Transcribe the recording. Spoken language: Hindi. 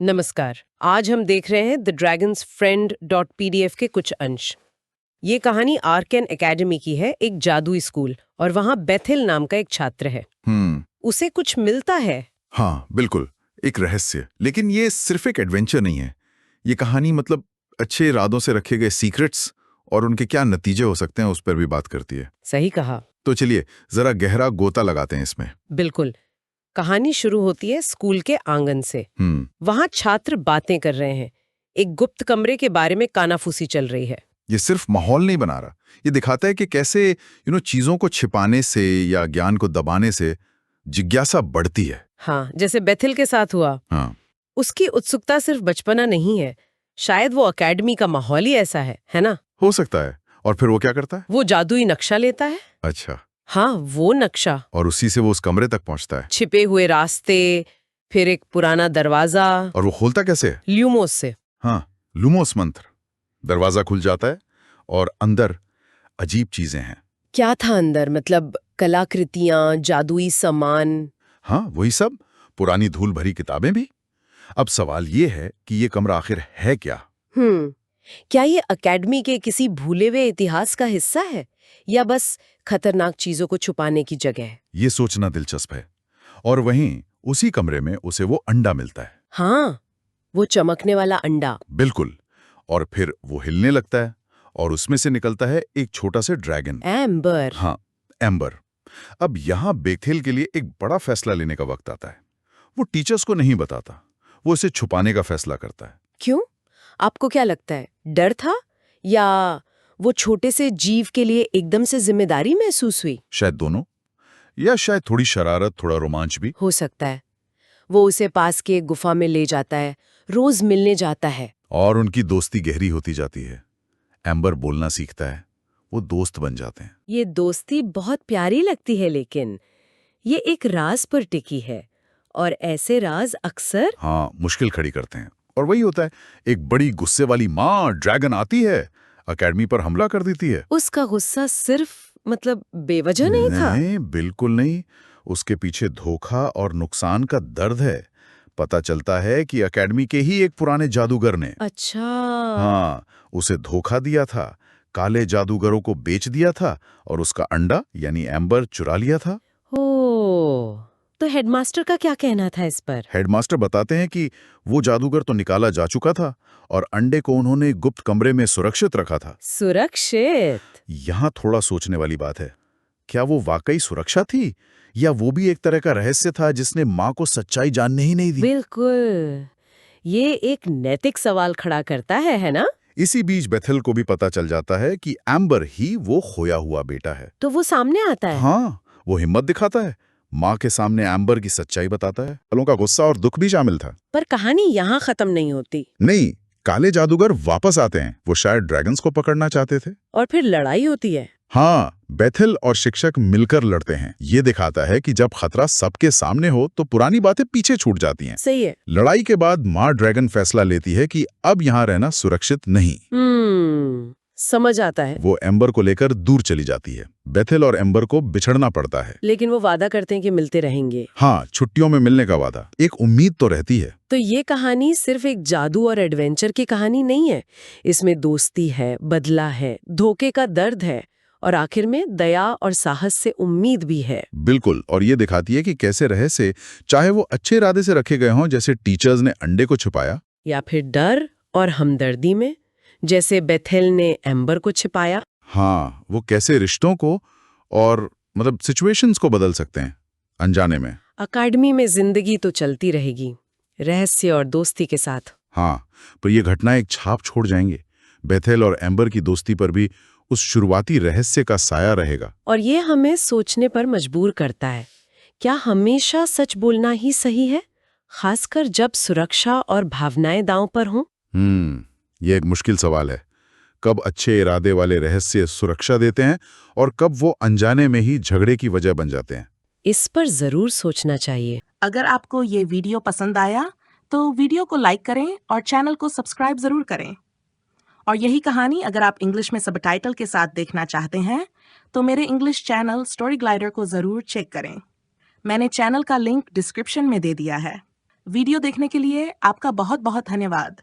नमस्कार। आज हम देख रहे हैं द ड्रैगन्स फ्रेंड .pdf के कुछ अंश। ये कहानी आर्कन एकेडमी की है, एक जादुई स्कूल, और वहाँ बेथिल नाम का एक छात्र है। उसे कुछ मिलता है। हाँ बिल्कुल, एक रहस्य। लेकिन ये सिर्फ एक एडवेंचर नहीं है। ये कहानी मतलब अच्छे इरादों से रखे गए सीक्रेट्स और उनके क्या नतीजे हो सकते हैं उस पर भी बात करती है। सही कहा। तो चलिए जरा गहरा गोता लगाते हैं इसमें। बिल्कुल। कहानी शुरू होती है स्कूल के आंगन से। वहाँ छात्र बातें कर रहे हैं। एक गुप्त कमरे के बारे में कानाफूसी चल रही है। ये सिर्फ माहौल नहीं बना रहा, ये दिखाता है कि कैसे चीजों को छिपाने से या ज्ञान को दबाने से जिज्ञासा बढ़ती है। हाँ, जैसे बेथिल के साथ हुआ। हाँ, उसकी उत्सुकता सिर्फ बचपना नहीं है, शायद वो एकेडमी का माहौल ही ऐसा है ना? हो सकता है। और फिर वो क्या करता है? वो जादुई नक्शा लेता है। अच्छा। हाँ, वो नक्शा। और उसी से वो उस कमरे तक पहुंचता है। छिपे हुए रास्ते, फिर एक पुराना दरवाजा। और वो खोलता कैसे है? ल्यूमोस से। हाँ, लुमोस मंत्र। दरवाजा खुल जाता है और अंदर अजीब चीजें हैं। क्या था अंदर? मतलब कलाकृतियां, जादुई सामान। हाँ, वही सब, पुरानी धूल भरी किताबें भी। अब सवाल ये है कि ये कमरा आखिर है क्या? क्या ये एकेडमी के किसी भूले हुए इतिहास का हिस्सा है, या बस खतरनाक चीजों को छुपाने की जगह है? ये सोचना दिलचस्प है। और वहीं उसी कमरे में उसे वो अंडा मिलता है। हाँ, वो चमकने वाला अंडा। बिल्कुल। और फिर वो हिलने लगता है और उसमें से निकलता है एक छोटा सा ड्रैगन। एम्बर। हाँ, एम्बर। अब यहाँ बेथेल के लिए एक बड़ा फैसला लेने का वक्त आता है। वो टीचर्स को नहीं बताता, वो इसे छुपाने का फैसला करता है। क्यों? आपको क्या लगता है, डर था, या वो छोटे से जीव के लिए एकदम से जिम्मेदारी महसूस हुई? शायद दोनों, या शायद थोड़ी शरारत, थोड़ा रोमांच भी। हो सकता है। वो उसे पास के गुफा में ले जाता है, रोज मिलने जाता है। और उनकी दोस्ती गहरी होती जाती है। एम्बर बोलना सीखता है, वो दोस्त बन जाते हैं। ये दोस्ती बहुत प्यारी लगती है, लेकिन ये एक राज पर टिकी है, और ऐसे राज अक्सर हाँ, मुश्किल खड़ी करते हैं। और वही होता है, एक बड़ी गुस्से वाली माँ ड्रैगन आती है, एकेडमी पर हमला कर देती है। उसका गुस्सा सिर्फ मतलब बेवजह नहीं था। नहीं, बिल्कुल नहीं। उसके पीछे धोखा और नुकसान का दर्द है। पता चलता है कि एकेडमी के ही एक पुराने जादूगर ने अच्छा। हाँ, उसे धोखा दिया था, काले जादूगरों को बेच दिया था और उसका अंडा यानी एम्बर चुरा लिया था। ओ, तो हेडमास्टर का क्या कहना था इस पर? हेडमास्टर बताते हैं कि वो जादूगर तो निकाला जा चुका था और अंडे को उन्होंने गुप्त कमरे में सुरक्षित रखा था। सुरक्षित? यहाँ थोड़ा सोचने वाली बात है। क्या वो वाकई सुरक्षा थी, या वो भी एक तरह का रहस्य था जिसने माँ को सच्चाई जानने ही नहीं दी? बिल्कुल। ये एक नैतिक सवाल खड़ा करता है ना? इसी बीच बेथेल को भी पता चल जाता है कि एम्बर ही वो खोया हुआ बेटा है। तो वो सामने आता है। हाँ, वो हिम्मत दिखाता है, माँ के सामने एम्बर की सच्चाई बताता है। वालों का गुस्सा और दुख भी शामिल था। पर कहानी यहाँ खत्म नहीं होती। नहीं, काले जादूगर वापस आते हैं। वो शायद ड्रैगन्स को पकड़ना चाहते थे। और फिर लड़ाई होती है। हाँ, बेथेल और शिक्षक मिलकर लड़ते हैं। ये दिखाता है कि जब खतरा सबके सामने हो तो पुरानी बातें पीछे छूट जाती हैं। सही है। लड़ाई के बाद माँ ड्रैगन फैसला लेती है कि अब यहाँ रहना सुरक्षित नहीं। समझ आता है। वो एम्बर को लेकर दूर चली जाती है। बेथेल और एम्बर को बिछड़ना पड़ता है। लेकिन वो वादा करते हैं कि मिलते रहेंगे। हाँ, छुट्टियों में मिलने का वादा। एक उम्मीद तो रहती है। तो ये कहानी सिर्फ एक जादू और एडवेंचर की कहानी नहीं है। इसमें दोस्ती है, बदला है, धोखे का दर्द है, और आखिर में दया और साहस से उम्मीद भी है। बिल्कुल। और ये दिखाती है कि कैसे रहस्य, चाहे वो अच्छे इरादे से रखे गए हों, जैसे टीचर्स ने अंडे को छुपाया, या फिर डर और हमदर्दी में, जैसे बेथेल ने एम्बर को छिपाया। हाँ, वो कैसे रिश्तों को और सिचुएशंस को बदल सकते हैं अनजाने में। एकेडमी में जिंदगी तो चलती रहेगी, रहस्य और दोस्ती के साथ। हाँ, पर ये घटना एक छाप छोड़ जाएंगे। बेथेल और एम्बर की दोस्ती पर भी उस शुरुआती रहस्य का साया रहेगा। और ये हमें सोचने पर मजबूर करता है, क्या हमेशा सच बोलना ही सही है, खासकर जब सुरक्षा और भावनाएं दांव पर हों? ये एक मुश्किल सवाल है। कब अच्छे इरादे वाले रहस्य सुरक्षा देते हैं और कब वो अनजाने में ही झगड़े की वजह बन जाते हैं। इस पर जरूर सोचना चाहिए। अगर आपको ये वीडियो पसंद आया तो वीडियो को लाइक करें और चैनल को सब्सक्राइब जरूर करें। और यही कहानी अगर आप इंग्लिश में सबटाइटल के साथ देखना चाहते हैं तो मेरे इंग्लिश चैनल स्टोरी ग्लाइडर को जरूर चेक करें। मैंने चैनल का लिंक डिस्क्रिप्शन में दे दिया है। वीडियो देखने के लिए आपका बहुत बहुत धन्यवाद।